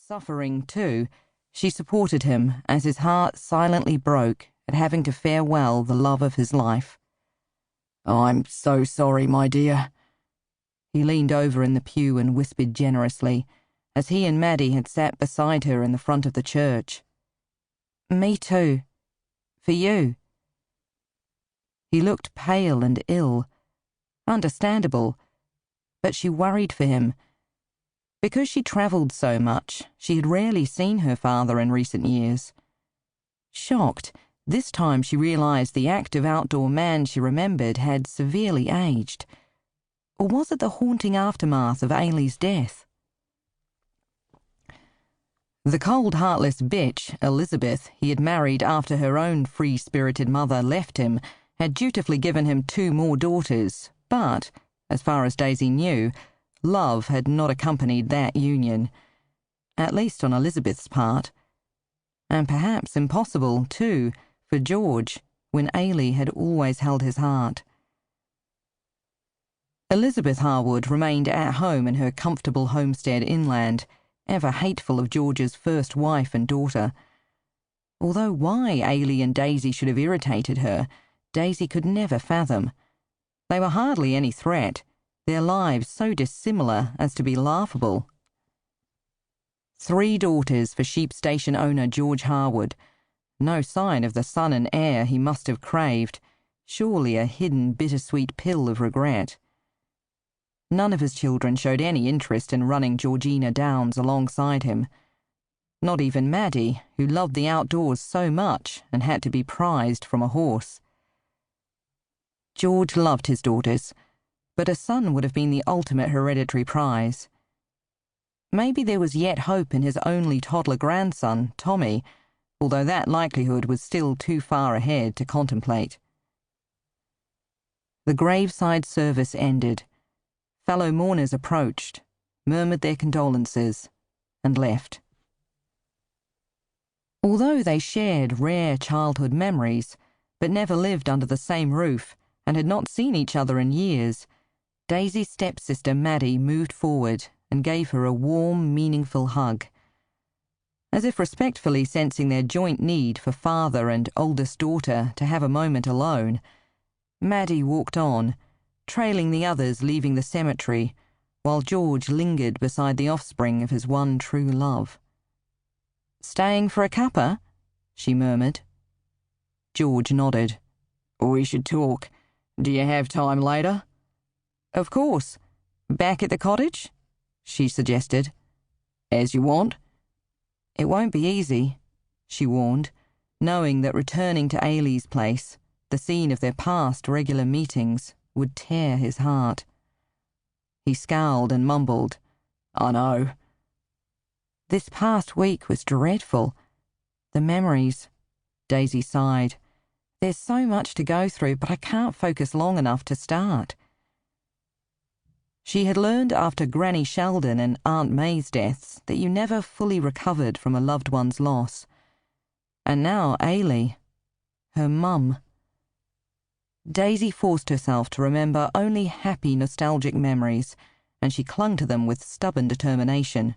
Suffering, too, she supported him as his heart silently broke at having to farewell the love of his life. "I'm so sorry, my dear." He leaned over in the pew and whispered generously, as he and Maddie had sat beside her in the front of the church. "Me too. For you." He looked pale and ill. Understandable, but she worried for him. Because she travelled so much, she had rarely seen her father in recent years. Shocked, this time she realised the active outdoor man she remembered had severely aged. Or was it the haunting aftermath of Ailey's death? The cold, heartless bitch, Elizabeth, he had married after her own free-spirited mother left him, had dutifully given him 2 more daughters, but, as far as Daisy knew, love had not accompanied that union, at least on Elizabeth's part. And perhaps impossible, too, for George, when Ailey had always held his heart. Elizabeth Harwood remained at home in her comfortable homestead inland, ever hateful of George's first wife and daughter. Although why Ailey and Daisy should have irritated her, Daisy could never fathom. They were hardly any threat, their lives so dissimilar as to be laughable. 3 daughters for sheep station owner George Harwood. No sign of the son and heir he must have craved, surely a hidden bittersweet pill of regret. None of his children showed any interest in running Georgina Downs alongside him. Not even Maddie, who loved the outdoors so much and had to be prized from a horse. George loved his daughters, but a son would have been the ultimate hereditary prize. Maybe there was yet hope in his only toddler grandson, Tommy, although that likelihood was still too far ahead to contemplate. The graveside service ended. Fellow mourners approached, murmured their condolences, and left. Although they shared rare childhood memories, but never lived under the same roof and had not seen each other in years, Daisy's stepsister Maddie moved forward and gave her a warm, meaningful hug. As if respectfully sensing their joint need for father and oldest daughter to have a moment alone, Maddie walked on, trailing the others leaving the cemetery, while George lingered beside the offspring of his one true love. "Staying for a cuppa?" she murmured. George nodded. "We should talk. Do you have time later?" "Of course. Back at the cottage?" she suggested. "As you want." "It won't be easy," she warned, knowing that returning to Ailey's place, the scene of their past regular meetings, would tear his heart. He scowled and mumbled, "I know." "This past week was dreadful. The memories," Daisy sighed. "There's so much to go through, but I can't focus long enough to start." She had learned after Granny Sheldon and Aunt May's deaths that you never fully recovered from a loved one's loss. And now Ailey, her mum. Daisy forced herself to remember only happy, nostalgic memories, and she clung to them with stubborn determination.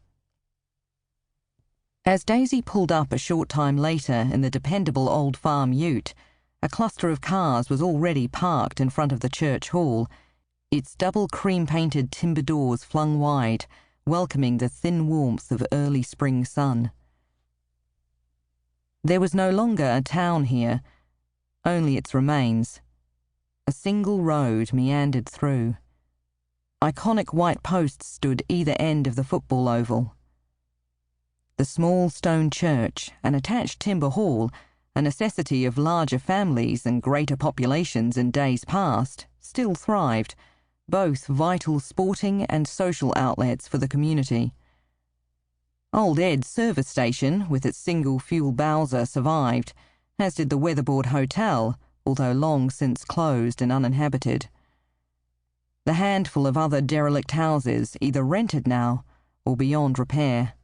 As Daisy pulled up a short time later in the dependable old farm ute, a cluster of cars was already parked in front of the church hall, its double cream-painted timber doors flung wide, welcoming the thin warmth of early spring sun. There was no longer a town here, only its remains. A single road meandered through. Iconic white posts stood either end of the football oval. The small stone church and attached timber hall, a necessity of larger families and greater populations in days past, still thrived, both vital sporting and social outlets for the community. Old Ed's service station, with its single-fuel Bowser, survived, as did the Weatherboard Hotel, although long since closed and uninhabited. The handful of other derelict houses either rented now or beyond repair.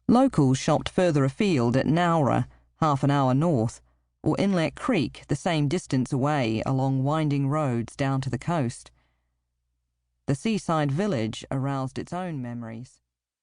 Locals shopped further afield at Nowra, half an hour north, or Inlet Creek, the same distance away along winding roads down to the coast. The seaside village aroused its own memories.